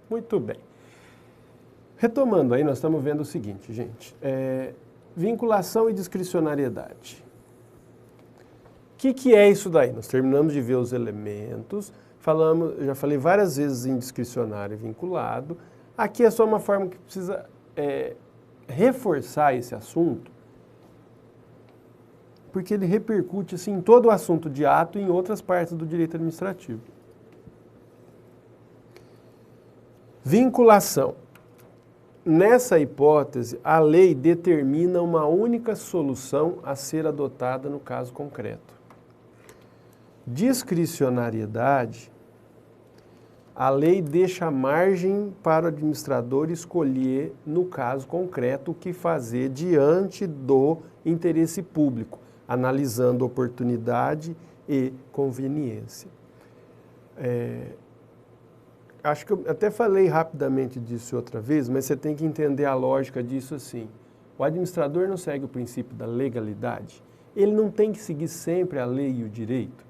Muito bem. Retomando aí, nós estamos vendo o seguinte, gente. Vinculação e discricionariedade. O que é isso daí? Nós terminamos de ver os elementos, já falei várias vezes em discricionário e vinculado. Aqui é só uma forma que precisa reforçar esse assunto, porque ele repercute assim, em todo o assunto de ato e em outras partes do direito administrativo. Vinculação. Nessa hipótese, a lei determina uma única solução a ser adotada no caso concreto. Discricionariedade, a lei deixa margem para o administrador escolher, no caso concreto, o que fazer diante do interesse público, analisando oportunidade e conveniência. Acho que eu até falei rapidamente disso outra vez, mas você tem que entender a lógica disso assim. O administrador não segue o princípio da legalidade. Ele não tem que seguir sempre a lei e o direito.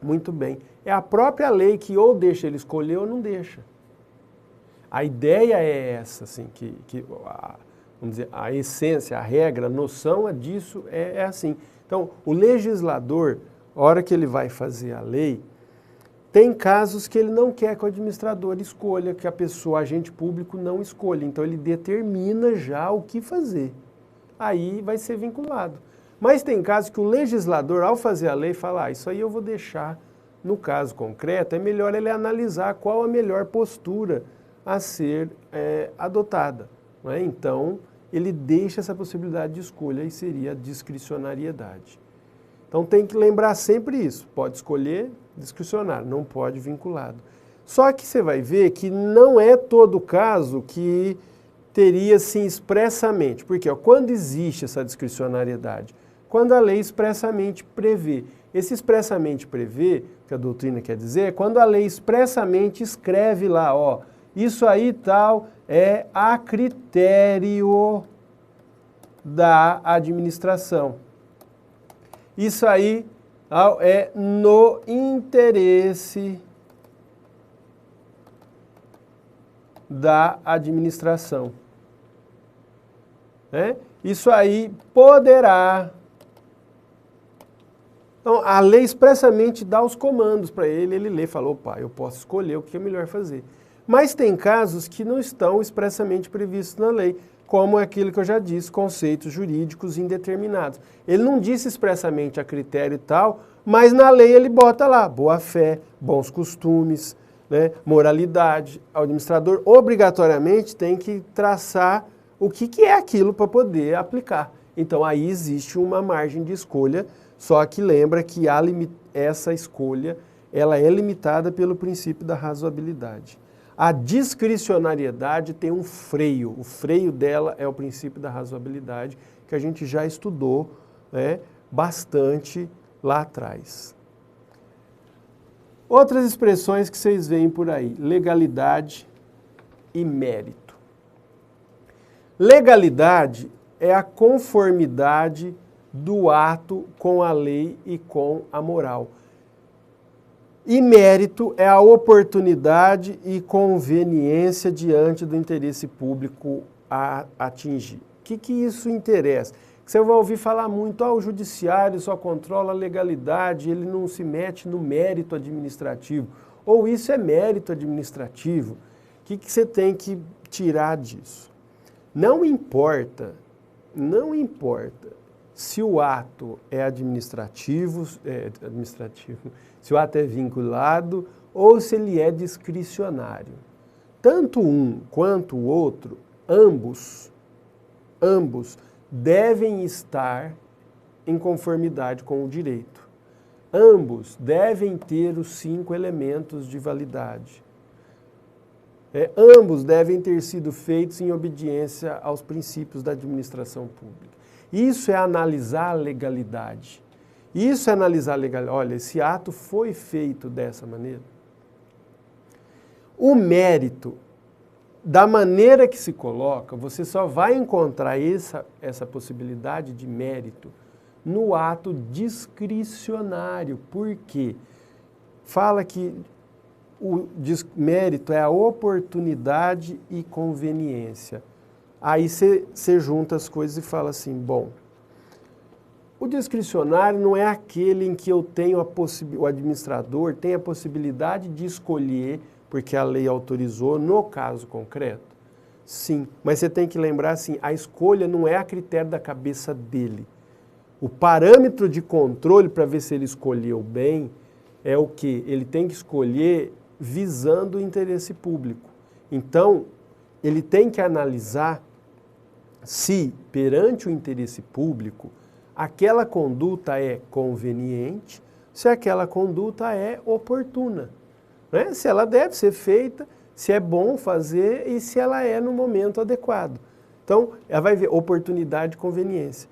Muito bem. É a própria lei que ou deixa ele escolher ou não deixa. A ideia é essa, assim, vamos dizer, a essência, a regra, a noção disso é assim. Então, o legislador, a hora que ele vai fazer a lei, tem casos que ele não quer que o administrador escolha, que a pessoa, agente público, não escolha. Então, ele determina já o que fazer. Aí vai ser vinculado. Mas tem casos que o legislador, ao fazer a lei, fala, isso aí eu vou deixar no caso concreto, é melhor ele analisar qual a melhor postura a ser adotada. Não é? Então, ele deixa essa possibilidade de escolha e seria a discricionariedade. Então, tem que lembrar sempre isso. Pode escolher discricionário, não pode vinculado. Só que você vai ver que não é todo caso que teria, sim, expressamente. Porque quando existe essa discricionariedade? Quando a lei expressamente prevê. Esse expressamente prevê, que a doutrina quer dizer, é quando a lei expressamente escreve lá, ó, isso aí tal é a critério da administração. Isso aí é no interesse da administração. Né? Isso aí poderá... Então, a lei expressamente dá os comandos para ele, ele lê e fala, opa, eu posso escolher o que é melhor fazer. Mas tem casos que não estão expressamente previstos na lei, como aquilo que eu já disse, conceitos jurídicos indeterminados. Ele não disse expressamente a critério e tal, mas na lei ele bota lá, boa-fé, bons costumes, né, moralidade. O administrador obrigatoriamente tem que traçar o que é aquilo para poder aplicar. Então aí existe uma margem de escolha, só que lembra que essa escolha ela é limitada pelo princípio da razoabilidade. A discricionariedade tem um freio. O freio dela é o princípio da razoabilidade, que a gente já estudou, né, bastante lá atrás. Outras expressões que vocês veem por aí, legalidade e mérito. Legalidade é a conformidade do ato com a lei e com a moral. E mérito é a oportunidade e conveniência diante do interesse público a atingir. O que isso interessa? Você vai ouvir falar muito, o judiciário só controla a legalidade, ele não se mete no mérito administrativo. Ou isso é mérito administrativo. O que você tem que tirar disso? Não importa se o ato é administrativo, se o ato é vinculado ou se ele é discricionário. Tanto um quanto o outro, ambos devem estar em conformidade com o direito. Ambos devem ter os 5 elementos de validade. Ambos devem ter sido feitos em obediência aos princípios da administração pública. Isso é analisar a legalidade. Isso é analisar a legalidade. Olha, esse ato foi feito dessa maneira. O mérito, da maneira que se coloca, você só vai encontrar essa possibilidade de mérito no ato discricionário. Por quê? Fala que mérito é a oportunidade e conveniência. Aí você junta as coisas e fala assim, bom, o discricionário não é aquele em que eu tenho o administrador tem a possibilidade de escolher, porque a lei autorizou no caso concreto. Sim, mas você tem que lembrar assim, a escolha não é a critério da cabeça dele. O parâmetro de controle para ver se ele escolheu bem é o que? Ele tem que escolher visando o interesse público. Então, ele tem que analisar se, perante o interesse público, aquela conduta é conveniente, se aquela conduta é oportuna, né? Se ela deve ser feita, se é bom fazer e se ela é no momento adequado. Então, ela vai ver oportunidade e conveniência.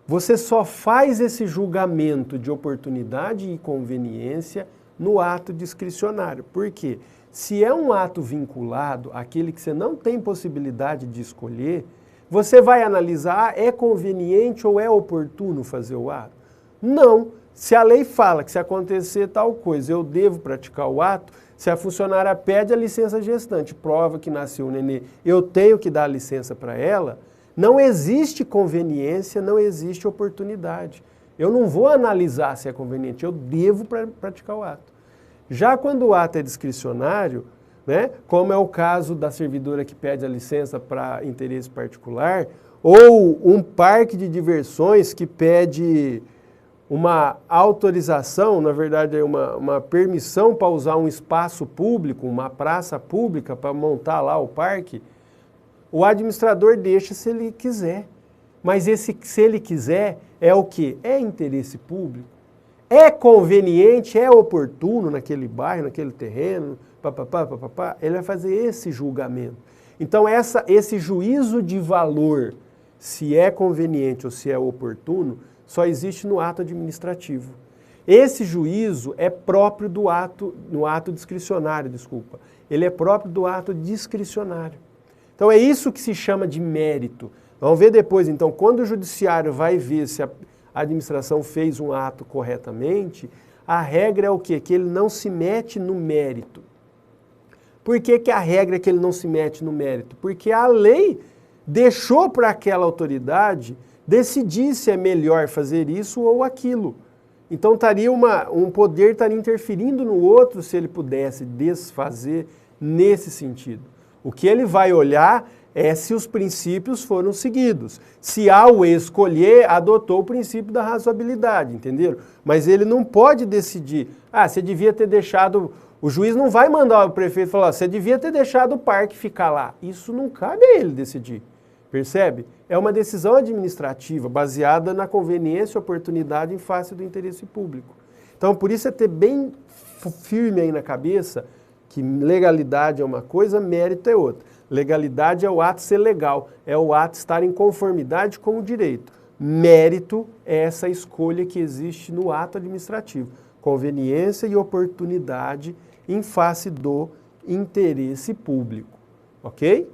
Você só faz esse julgamento de oportunidade e conveniência no ato discricionário. Por quê? Se é um ato vinculado, aquele que você não tem possibilidade de escolher, você vai analisar, é conveniente ou é oportuno fazer o ato? Não. Se a lei fala que se acontecer tal coisa, eu devo praticar o ato, se a funcionária pede a licença gestante, prova que nasceu o nenê, eu tenho que dar a licença para ela, não existe conveniência, não existe oportunidade. Eu não vou analisar se é conveniente, eu devo praticar o ato. Já quando o ato é discricionário, né, como é o caso da servidora que pede a licença para interesse particular, ou um parque de diversões que pede uma autorização, na verdade é uma permissão para usar um espaço público, uma praça pública para montar lá o parque, o administrador deixa se ele quiser. Mas se ele quiser, é o quê? É interesse público. É conveniente, é oportuno naquele bairro, naquele terreno, ele vai fazer esse julgamento. Então esse juízo de valor, se é conveniente ou se é oportuno, só existe no ato administrativo. Esse juízo é próprio do ato, no ato discricionário, desculpa. Ele é próprio do ato discricionário. Então é isso que se chama de mérito. Vamos ver depois, então, quando o judiciário vai ver se a administração fez um ato corretamente, a regra é o quê? Que ele não se mete no mérito. Por que a regra é que ele não se mete no mérito? Porque a lei deixou para aquela autoridade decidir se é melhor fazer isso ou aquilo. Então um poder estaria interferindo no outro se ele pudesse desfazer nesse sentido. O que ele vai olhar é se os princípios foram seguidos. Se ao escolher, adotou o princípio da razoabilidade, entenderam? Mas ele não pode decidir, você devia ter deixado, o juiz não vai mandar o prefeito falar, você devia ter deixado o parque ficar lá. Isso não cabe a ele decidir, percebe? É uma decisão administrativa baseada na conveniência e oportunidade em face do interesse público. Então, por isso é ter bem firme aí na cabeça que legalidade é uma coisa, mérito é outra. Legalidade é o ato ser legal, é o ato estar em conformidade com o direito. Mérito é essa escolha que existe no ato administrativo. Conveniência e oportunidade em face do interesse público. Ok?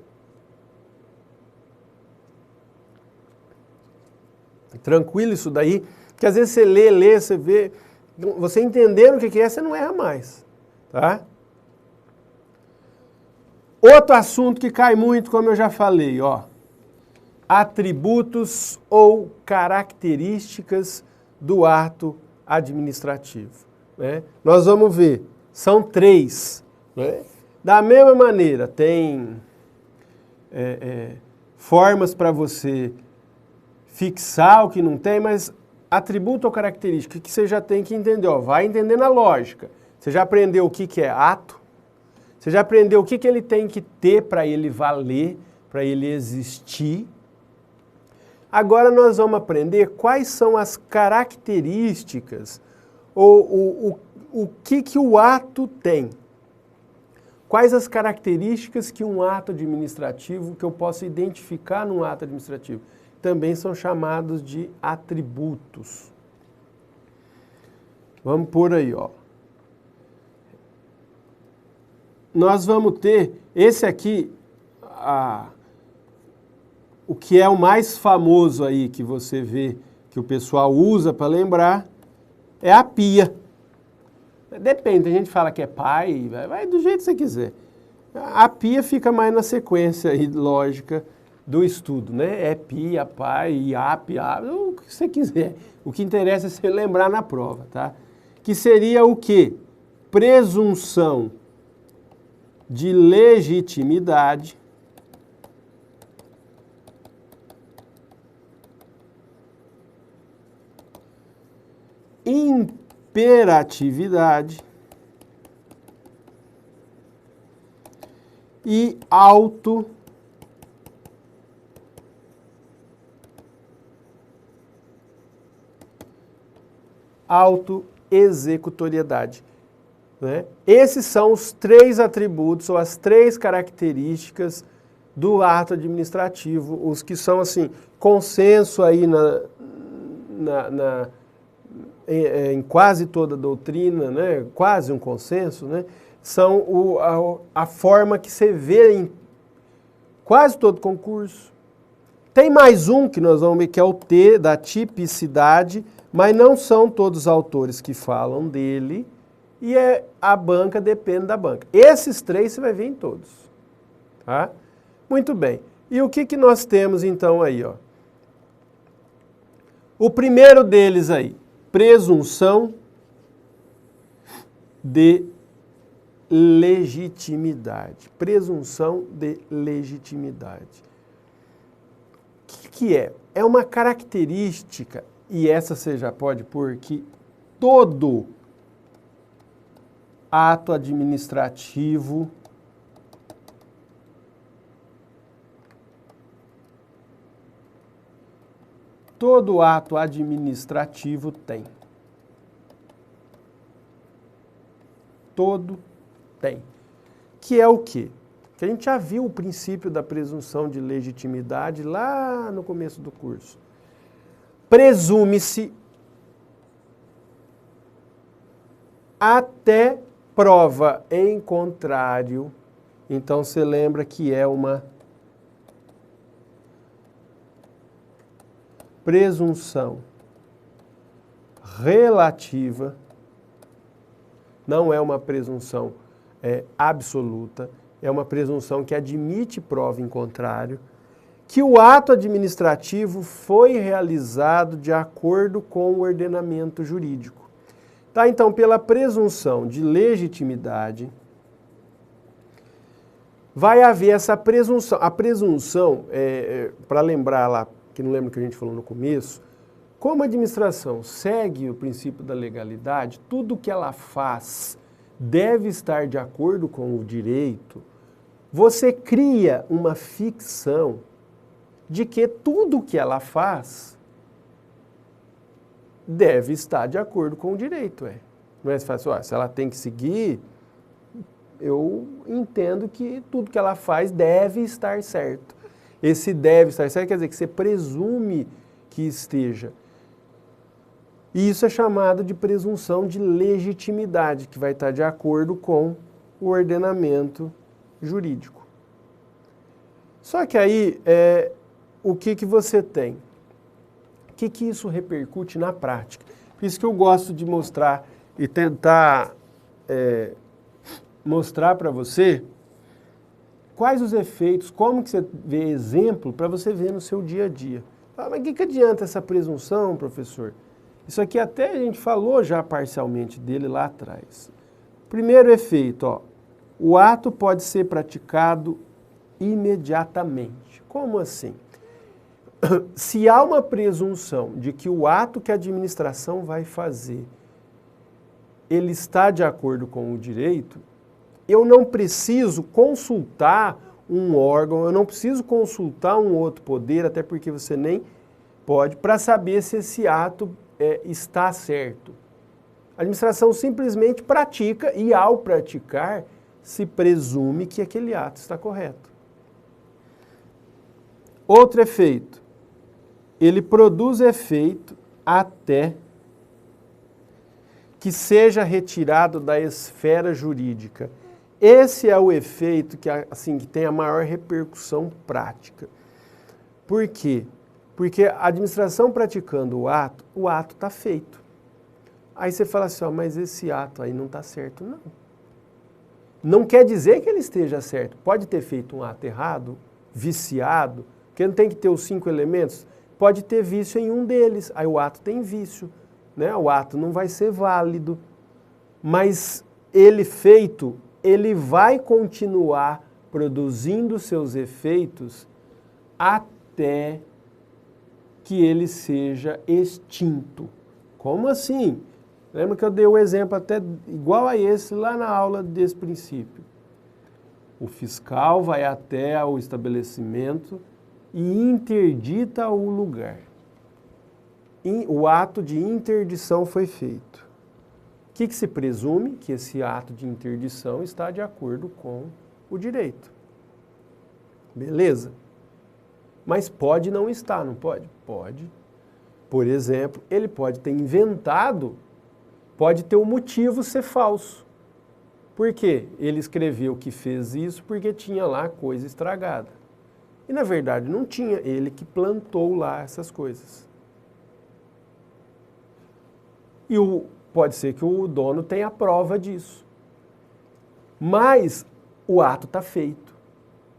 Tranquilo isso daí? Porque às vezes você lê, você vê, você entendendo o que é, você não erra mais. Tá? Outro assunto que cai muito, como eu já falei, atributos ou características do ato administrativo. Né? Nós vamos ver, são 3. Né? Da mesma maneira, tem formas para você fixar o que não tem, mas atributo ou característica, que você já tem que entender, vai entendendo a lógica. Você já aprendeu o que é ato? Você já aprendeu o que ele tem que ter para ele valer, para ele existir? Agora nós vamos aprender quais são as características, ou o que o ato tem. Quais as características que um ato administrativo, que eu posso identificar num ato administrativo, também são chamados de atributos. Vamos por aí, Nós vamos ter, esse aqui, o que é o mais famoso aí que você vê, que o pessoal usa para lembrar, é a pia. Depende, a gente fala que é pai, vai do jeito que você quiser. A pia fica mais na sequência aí, lógica do estudo, né? É pia, pai, iap, o que você quiser. O que interessa é você lembrar na prova, tá? Que seria o quê? Presunção de legitimidade imperatividade e autoexecutoriedade. Né? Esses são os 3 atributos ou as 3 características do ato administrativo, os que são assim, consenso aí em quase toda a doutrina, né? Quase um consenso, né? São a forma que você vê em quase todo concurso. Tem mais um que nós vamos ver, que é o T, da tipicidade, mas não são todos os autores que falam dele, e a banca depende da banca. Esses 3 você vai ver em todos. Tá? Muito bem. E o que nós temos então aí? Ó? O primeiro deles aí, presunção de legitimidade. Presunção de legitimidade. O que é? É uma característica, e essa você já pode pôr, que todo ato administrativo tem. Todo tem. Que é o quê? Que a gente já viu o princípio da presunção de legitimidade lá no começo do curso. Presume-se até prova em contrário. Então você lembra que é uma presunção relativa, não é uma presunção absoluta, é uma presunção que admite prova em contrário, que o ato administrativo foi realizado de acordo com o ordenamento jurídico. Tá? Então, pela presunção de legitimidade, vai haver essa presunção. A presunção, para lembrar lá, que não lembro o que a gente falou no começo, como a administração segue o princípio da legalidade, tudo que ela faz deve estar de acordo com o direito, você cria uma ficção de que tudo que ela faz deve estar de acordo com o direito. Não é fácil, se ela tem que seguir, eu entendo que tudo que ela faz deve estar certo. Esse deve estar certo quer dizer que você presume que esteja. E isso é chamado de presunção de legitimidade, que vai estar de acordo com o ordenamento jurídico. Só que aí, o que você tem? O que isso repercute na prática? Por isso que eu gosto de mostrar e tentar mostrar para você quais os efeitos, como que você vê exemplo para você ver no seu dia a dia. Ah, mas o que adianta essa presunção, professor? Isso aqui até a gente falou já parcialmente dele lá atrás. Primeiro efeito, o ato pode ser praticado imediatamente. Como assim? Se há uma presunção de que o ato que a administração vai fazer, ele está de acordo com o direito, eu não preciso consultar um órgão, eu não preciso consultar um outro poder, até porque você nem pode, para saber se esse ato está certo. A administração simplesmente pratica e, ao praticar, se presume que aquele ato está correto. Outro efeito, ele produz efeito até que seja retirado da esfera jurídica. Esse é o efeito que tem a maior repercussão prática. Por quê? Porque a administração praticando o ato está feito. Aí você fala assim, ó, mas esse ato aí não está certo, não. Não quer dizer que ele esteja certo. Pode ter feito um ato errado, viciado, porque não tem que ter os 5 elementos. Pode ter vício em um deles, aí o ato tem vício, né? O ato não vai ser válido. Mas ele feito, ele vai continuar produzindo seus efeitos até que ele seja extinto. Como assim? Lembra que eu dei o exemplo até igual a esse lá na aula desse princípio. O fiscal vai até o estabelecimento e interdita o lugar. O ato de interdição foi feito. O que se presume? Que esse ato de interdição está de acordo com o direito. Beleza? Mas pode não estar, não pode? Pode. Por exemplo, ele pode ter inventado, pode ter um motivo ser falso. Por quê? Ele escreveu que fez isso porque tinha lá coisa estragada. E na verdade não tinha, ele que plantou lá essas coisas. E pode ser que o dono tenha prova disso. Mas o ato está feito.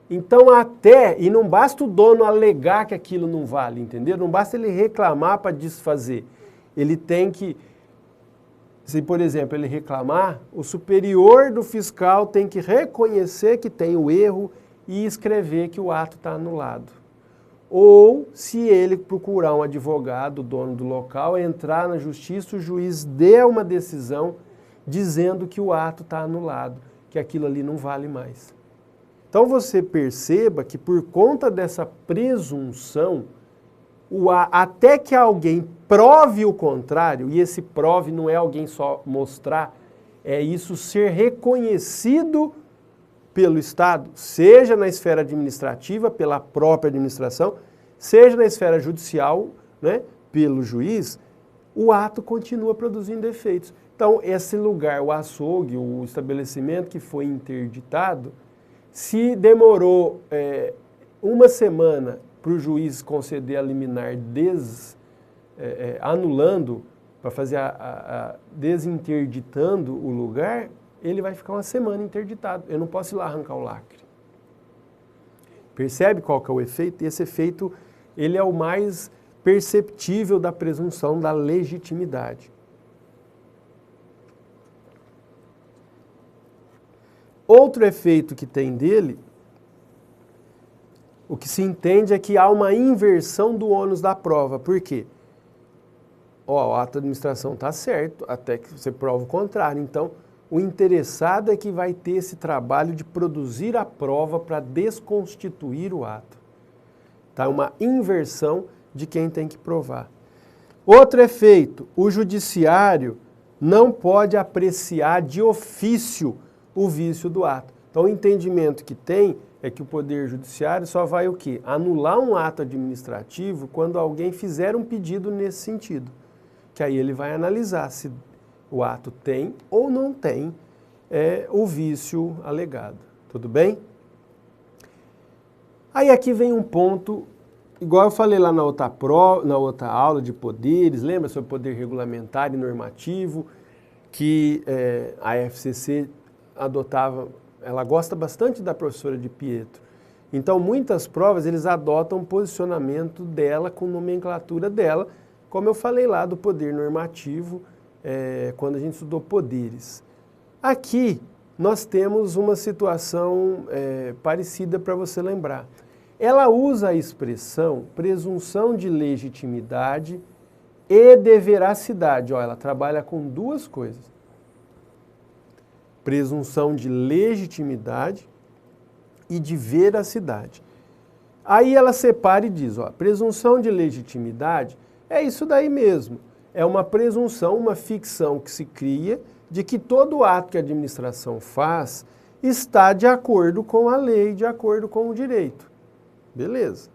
Então e não basta o dono alegar que aquilo não vale, entendeu? Não basta ele reclamar para desfazer. Ele tem que, se por exemplo ele reclamar, o superior do fiscal tem que reconhecer que tem o erro e escrever que o ato está anulado. Ou, se ele procurar um advogado, o dono do local, entrar na justiça, o juiz dê uma decisão dizendo que o ato está anulado, que aquilo ali não vale mais. Então você perceba que por conta dessa presunção, até que alguém prove o contrário, e esse prove não é alguém só mostrar, é isso ser reconhecido pelo Estado, seja na esfera administrativa, pela própria administração, seja na esfera judicial, né, pelo juiz, o ato continua produzindo efeitos. Então, esse lugar, o açougue, o estabelecimento que foi interditado, se demorou uma semana para o juiz conceder a liminar anulando, para fazer desinterditando o lugar, ele vai ficar uma semana interditado. Eu não posso ir lá arrancar o lacre. Percebe qual que é o efeito? Esse efeito, ele é o mais perceptível da presunção da legitimidade. Outro efeito que tem dele, o que se entende é que há uma inversão do ônus da prova. Por quê? O ato de administração está certo, até que você prova o contrário. Então, o interessado é que vai ter esse trabalho de produzir a prova para desconstituir o ato. Tá? Uma inversão de quem tem que provar. Outro efeito, o judiciário não pode apreciar de ofício o vício do ato. Então, o entendimento que tem é que o Poder Judiciário só vai o quê? Anular um ato administrativo quando alguém fizer um pedido nesse sentido. Que aí ele vai analisar se o ato tem ou não tem o vício alegado. Tudo bem? Aí aqui vem um ponto, igual eu falei lá na outra aula de poderes, lembra sobre poder regulamentar e normativo, que a FCC adotava, ela gosta bastante da professora de Pietro. Então, muitas provas, eles adotam o posicionamento dela com nomenclatura dela, como eu falei lá do poder normativo, quando a gente estudou poderes. Aqui, nós temos uma situação parecida para você lembrar. Ela usa a expressão presunção de legitimidade e de veracidade. Ó, ela trabalha com duas coisas. Presunção de legitimidade e de veracidade. Aí ela separa e diz, ó, presunção de legitimidade é isso daí mesmo. É uma presunção, uma ficção que se cria de que todo ato que a administração faz está de acordo com a lei, de acordo com o direito. Beleza.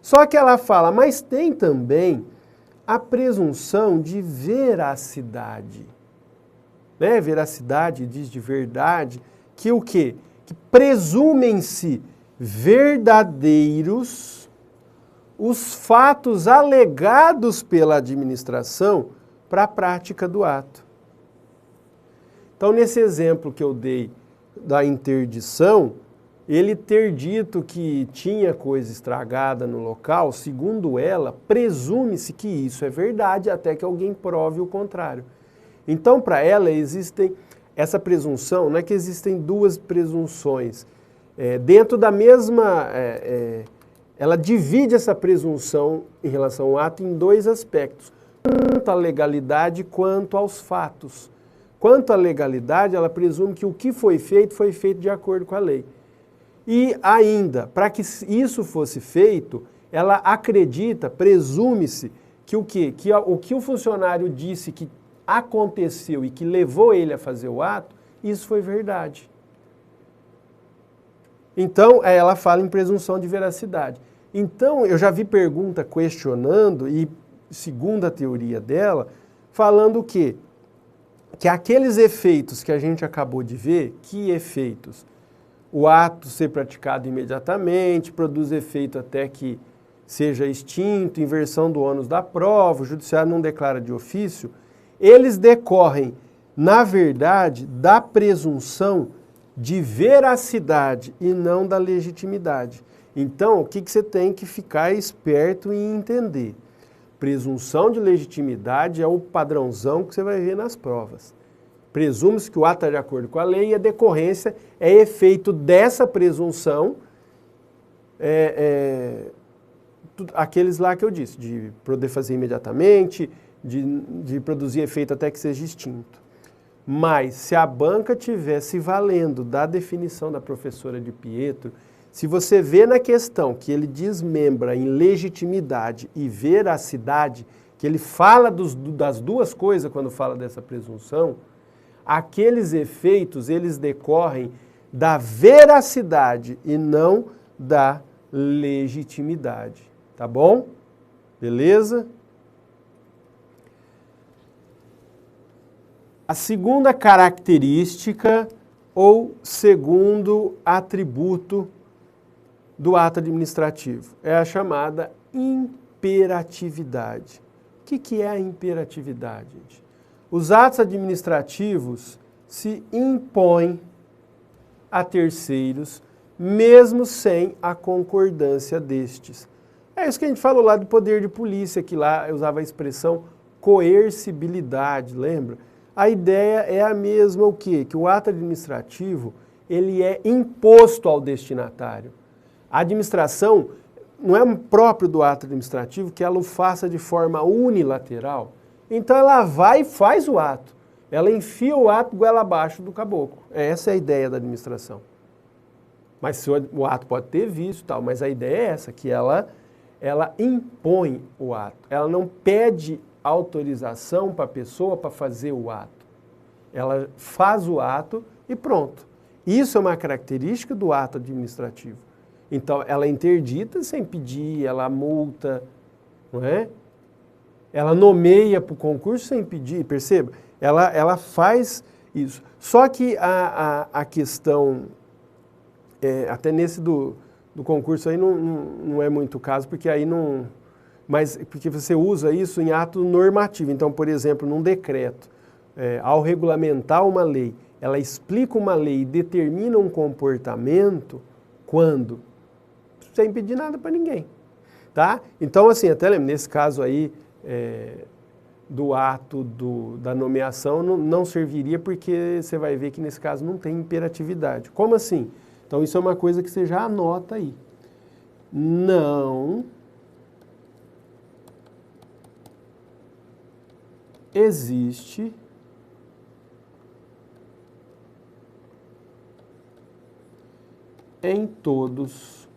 Só que ela fala, mas tem também a presunção de veracidade. Né? Veracidade diz de verdade, que o quê? Que presumem-se verdadeiros os fatos alegados pela administração para a prática do ato. Então, nesse exemplo que eu dei da interdição, ele ter dito que tinha coisa estragada no local, segundo ela, presume-se que isso é verdade até que alguém prove o contrário. Então, para ela, existem essa presunção, não é que existem duas presunções. Dentro da mesma... ela divide essa presunção em relação ao ato em dois aspectos, tanto à legalidade quanto aos fatos. Quanto à legalidade, ela presume que o que foi feito de acordo com a lei. E ainda, para que isso fosse feito, ela acredita, presume-se, que o quê? Que o que o funcionário disse que aconteceu e que levou ele a fazer o ato, isso foi verdade. Então, ela fala em presunção de veracidade. Então, eu já vi pergunta questionando, e segundo a teoria dela, falando o quê? Que aqueles efeitos que a gente acabou de ver, que efeitos? O ato ser praticado imediatamente, produz efeito até que seja extinto, inversão do ônus da prova, o judiciário não declara de ofício, eles decorrem, na verdade, da presunção de veracidade e não da legitimidade. Então, o que você tem que ficar esperto em entender? Presunção de legitimidade é o padrãozão que você vai ver nas provas. Presume-se que o ato está de acordo com a lei e a decorrência é efeito dessa presunção, aqueles lá que eu disse, de poder fazer imediatamente, de produzir efeito até que seja extinto. Mas se a banca tivesse valendo da definição da professora de Pietro, se você vê na questão que ele desmembra em legitimidade e veracidade, que ele fala das duas coisas quando fala dessa presunção, aqueles efeitos, eles decorrem da veracidade e não da legitimidade. Tá bom? Beleza? A segunda característica ou segundo atributo do ato administrativo é a chamada imperatividade. O que é a imperatividade, gente? Os atos administrativos se impõem a terceiros, mesmo sem a concordância destes. É isso que a gente falou lá do poder de polícia, que lá eu usava a expressão coercibilidade, lembra? A ideia é a mesma, o quê? Que o ato administrativo, ele é imposto ao destinatário. A administração não é próprio do ato administrativo que ela o faça de forma unilateral. Então ela vai e faz o ato. Ela enfia o ato goela abaixo do caboclo. Essa é a ideia da administração. Mas o ato pode ter visto e tal, mas a ideia é essa, que ela impõe o ato. Ela não pede autorização para a pessoa para fazer o ato. Ela faz o ato e pronto. Isso é uma característica do ato administrativo. Então, ela interdita sem pedir, ela multa, não é? Ela nomeia para o concurso sem pedir, perceba? Ela faz isso. Só que a questão, até nesse do concurso aí não é muito caso, porque aí não... Mas porque você usa isso em ato normativo. Então, por exemplo, num decreto, ao regulamentar uma lei, ela explica uma lei e determina um comportamento quando? Sem pedir nada para ninguém. Tá? Então, assim, até lembro, nesse caso aí do ato da nomeação não serviria porque você vai ver que nesse caso não tem imperatividade. Como assim? Então, isso é uma coisa que você já anota aí. Não existe em todos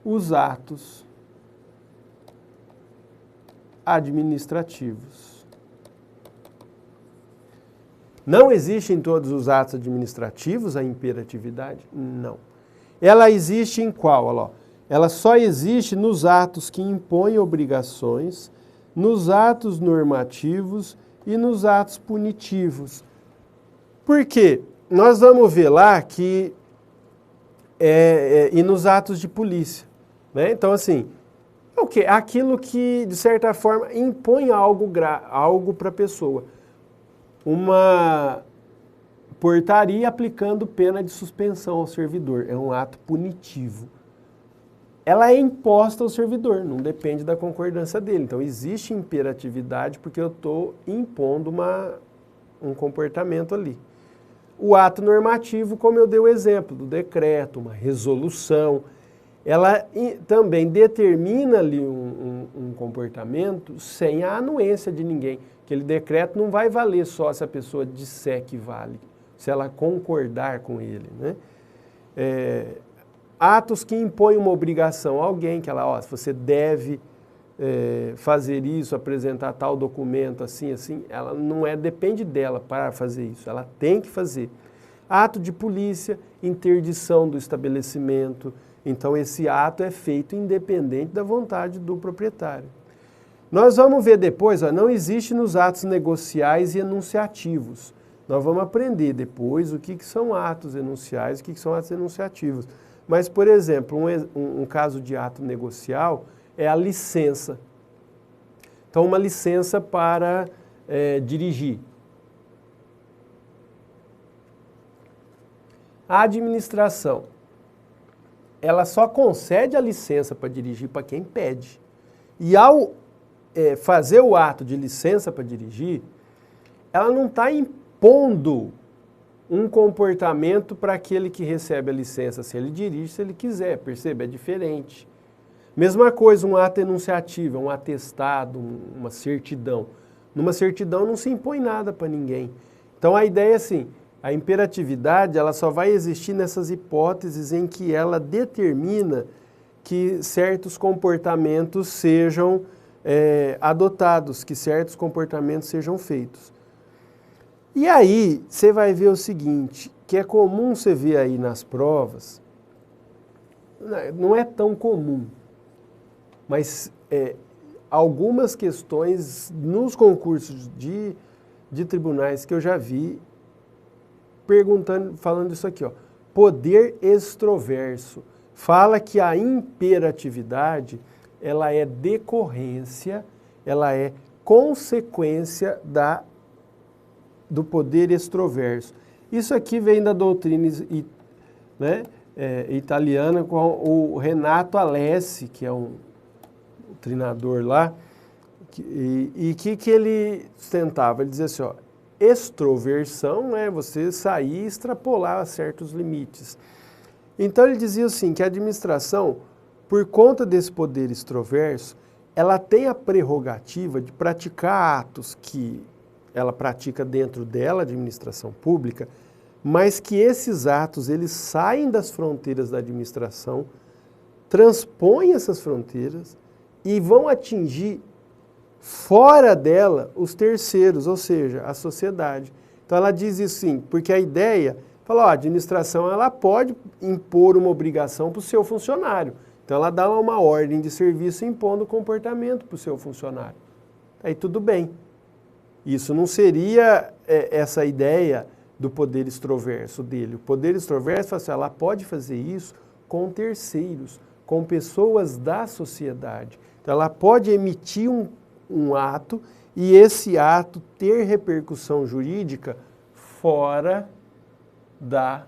os atos administrativos. Não existe em todos os atos administrativos a imperatividade? Não. Ela existe em qual? Olha lá. Ela só existe nos atos que impõem obrigações, nos atos normativos e nos atos punitivos. Por quê? Nós vamos ver lá que e nos atos de polícia. Né? Então, assim, quê? Aquilo que, de certa forma, impõe algo para a pessoa. Uma portaria aplicando pena de suspensão ao servidor. É um ato punitivo. Ela é imposta ao servidor, não depende da concordância dele. Então, existe imperatividade porque eu estou impondo um comportamento ali. O ato normativo, como eu dei o exemplo do decreto, uma resolução, ela também determina ali um comportamento sem a anuência de ninguém. Aquele decreto não vai valer só se a pessoa disser que vale, se ela concordar com ele, né? Atos que impõem uma obrigação a alguém, que ela, você deve fazer isso, apresentar tal documento, assim, ela não depende dela para fazer isso, ela tem que fazer. Ato de polícia, interdição do estabelecimento, então esse ato é feito independente da vontade do proprietário. Nós vamos ver depois, não existe nos atos negociais e enunciativos. Nós vamos aprender depois o que são atos enunciais e o que são atos enunciativos. Mas, por exemplo, um caso de ato negocial é a licença. Então, uma licença para dirigir. A administração, ela só concede a licença para dirigir para quem pede. E ao fazer o ato de licença para dirigir, ela não está impondo um comportamento para aquele que recebe a licença, se ele dirige, se ele quiser, percebe? É diferente. Mesma coisa, um ato enunciativo, um atestado, uma certidão. Numa certidão não se impõe nada para ninguém. Então a ideia é assim, a imperatividade ela só vai existir nessas hipóteses em que ela determina que certos comportamentos sejam adotados, que certos comportamentos sejam feitos. E aí, você vai ver o seguinte, que é comum você ver aí nas provas, não é tão comum, mas algumas questões nos concursos de tribunais que eu já vi, falando isso aqui, poder extroverso. Fala que a imperatividade, ela é decorrência, ela é consequência do poder extroverso. Isso aqui vem da doutrina italiana com o Renato Alessi, que é um treinador lá, e que ele sustentava? Ele dizia assim, extroversão é você sair e extrapolar certos limites. Então ele dizia assim, que a administração, por conta desse poder extroverso, ela tem a prerrogativa de praticar atos que ela pratica dentro dela, administração pública, mas que esses atos, eles saem das fronteiras da administração, transpõem essas fronteiras e vão atingir fora dela os terceiros, ou seja, a sociedade. Então ela diz isso sim, porque a ideia, a administração ela pode impor uma obrigação para o seu funcionário. Então ela dá uma ordem de serviço impondo comportamento para o seu funcionário. Aí tudo bem. Isso não seria essa ideia do poder extroverso dele. O poder extroverso fala assim, ela pode fazer isso com terceiros, com pessoas da sociedade. Então ela pode emitir um ato e esse ato ter repercussão jurídica fora da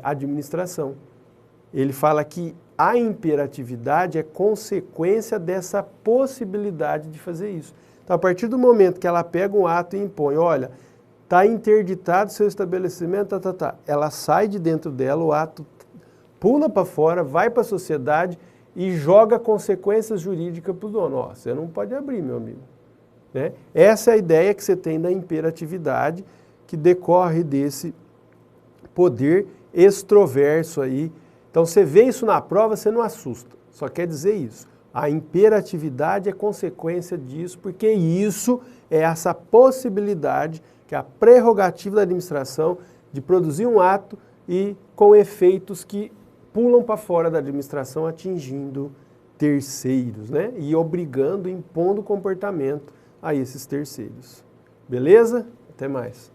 administração. Ele fala que a imperatividade é consequência dessa possibilidade de fazer isso. Então, a partir do momento que ela pega um ato e impõe, olha, está interditado seu estabelecimento, ela sai de dentro dela, o ato pula para fora, vai para a sociedade e joga consequências jurídicas para o dono. Você não pode abrir, meu amigo. Né? Essa é a ideia que você tem da imperatividade, que decorre desse poder extroverso aí. Então, você vê isso na prova, você não assusta. Só quer dizer isso. A imperatividade é consequência disso, porque isso é essa possibilidade, que é a prerrogativa da administração de produzir um ato e com efeitos que pulam para fora da administração, atingindo terceiros, né? E obrigando, impondo comportamento a esses terceiros. Beleza? Até mais.